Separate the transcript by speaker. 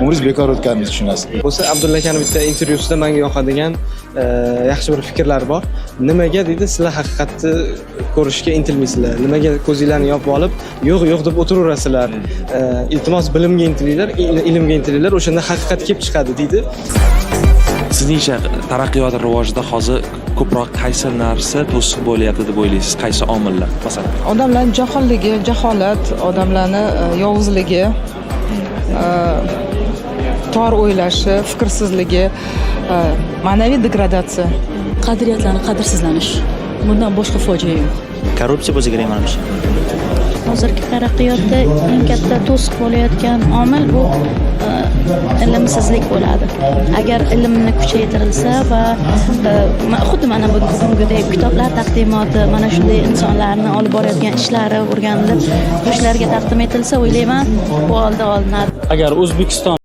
Speaker 1: Umringiz bekor o'tganini tushunasiz.
Speaker 2: Bo'lsa Abdulla akani bitta intervyusida menga yoqadigan yaxshi bir fikrlar bor. Nimaga deydi, sizlar haqiqatni ko'rishga intilmaysizlar? Nimaga ko'zinglarni yopib olib, yo'q deb o'tiraverasizlar? Iltimos bilimga intilinglar, ilmga intilinglar, o'shanda haqiqat kelib chiqadi deydi.
Speaker 3: Sizningcha taraqqiyot rivojida hozir ko'proq qaysi narsa to'siq bo'lyapti deb o'ylaysiz? Qaysi omillar? Masalan,
Speaker 4: Odamlarning johilligi, jaholat, odamlarning yovuzligi, tor o'ylashi, fikrsizligi, ma'naviy degradatsiya.
Speaker 5: Qadriyatlarni qadrsizlanish. Bundan boshqa fojia yo'q.
Speaker 6: Korrupsiya bo'lsa kerak menimcha.
Speaker 7: Hozirgi taraqqiyotda eng katta to'siq bo'layotgan omil bu ilmsizlik bo'ladi. Agar ilmni kuchaytirilsa va xuddi mana bugundek kitoblar taqdimoti, mana shunday insonlarni olib borayotgan ishlari o'rganilib, yoshlarga taqdim etilsa, o'ylayman, bu oldi olinadi.
Speaker 6: Agar O'zbekiston